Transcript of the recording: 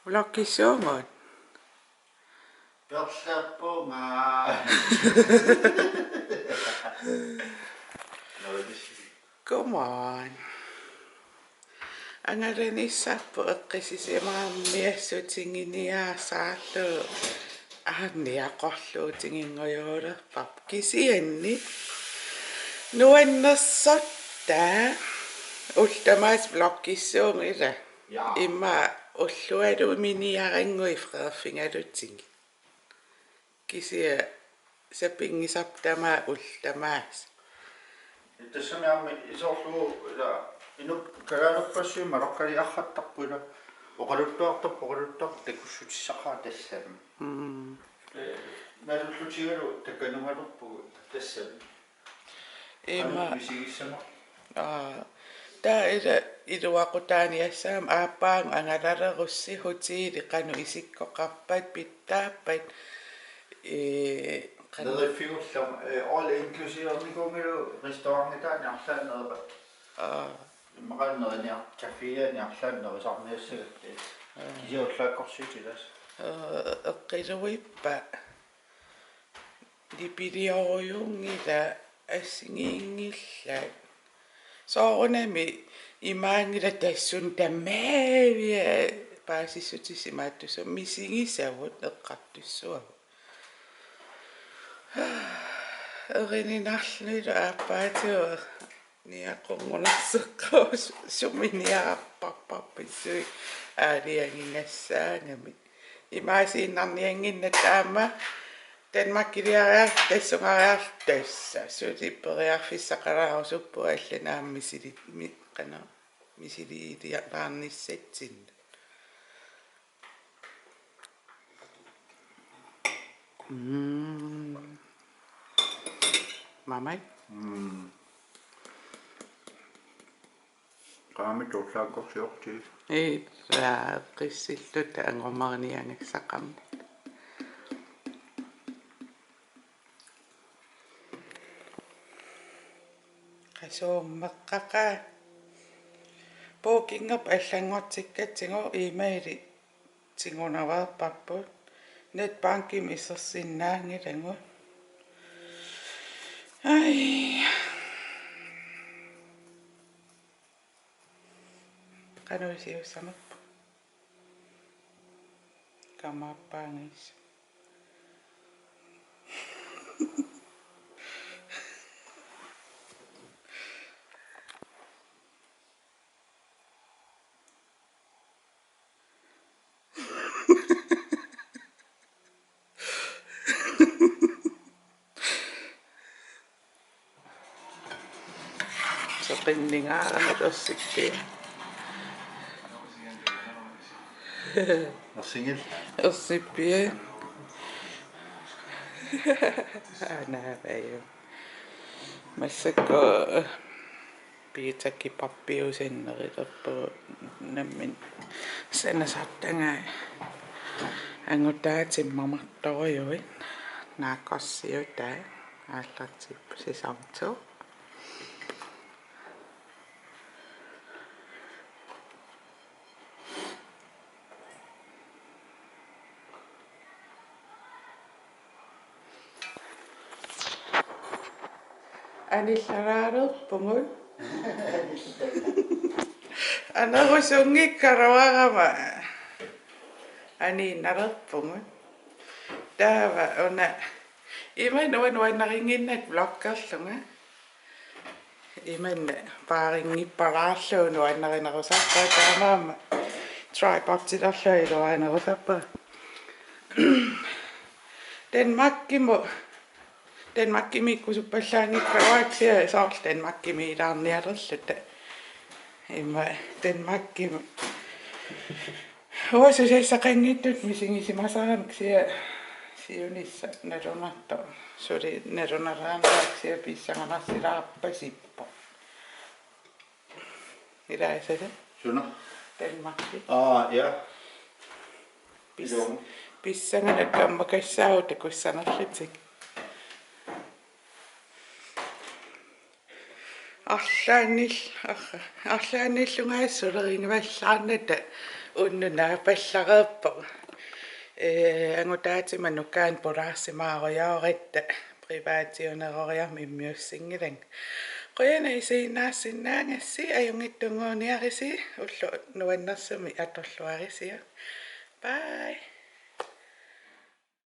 Vloggissuungut. Perslappunga. Come on. Angarenissappu eqqisisimaammiassutiнгiniaasaarlu aanniaqorluutingingoyuulerpap kisianni nuannersotta ultamaas vloggissuungila imma ullualu miniarangui Frederfingalutingi kisia sapingisaptama ultamaas Tässä me isollu inu kalaluppassu malokkali akhattaqpula oqaluttuartappoqaluttuart takussutissaqaa tassam nalullutigalu takkanumalerpugu tassam ima misigissama ta iluaqutaaniassaam aappaang angalalerussi hutiili qanu isikkoqarpat pittaappat Nede figursam all inclusive nikumilu restaurantitaani arlaannerpa imaqannerni cafeani arlaannerpa sarniassagatte kisiullaakkorsuutilas eqqiluippa dipilioruyungila assingiingillat soorunami imaangila tassun tammaavia paasissutissimaattusu misingisavut eqqartussuavu erinarnilu aappaatiua niaqorngunarseqqaus suminiaarparparpissui aaliangingassaangami imaasiinnarnianginna taama Danmark tassungariar tassa sutiperiarfissaqalaarussuppu allanaammisili qana misiliiliarnissatsin Mamai qaamit ullaakkorsiorti qissilluta angormarniangassaqam qasuummeqqaqa pookingap allangortikkatingo imaili tingunaverpapput netbankim issersinnaangilangu ai qanuisiussamappu kamappaangis soqinningaaramat ussippi Narsingil ussippi anaavayu massakko piitakki pappiusinnerillerpu nammin sanasartangaa angutaatimmarmartorujuit naaqorsiutaa aallartippu sisamtu anillaraalerpungut anarusunngikkaruarama aniinnalerpungut taava una imanuanuannaringinnak vloggerlunga imanna paaringipparaarluunu annarinerusappa taamaama tripodtilerluiluanerusappa Danmarkimikkusuppallaangikkaruaksia saarl Danmarkimiilaarnialerluta imma Danmarkimi Huosusaissaqangittut misingisimasaaramiksia siunissa nerunarto suli nerunaraantaaksia pissanganarsilaarpasippo ilaisata Suna Danmarki ja pissanganakkammakassaauta kussanarlutik Arlaannillungaassulerinivallaarnata unnuna pallareerpo angutaati manukkaan poraarsimaarojaoritta privaationeroriarmi miussingilang qoyana isiinnaassinnaangassi ajungittunguuniarisi ullu nuannersumi atorluarisia bye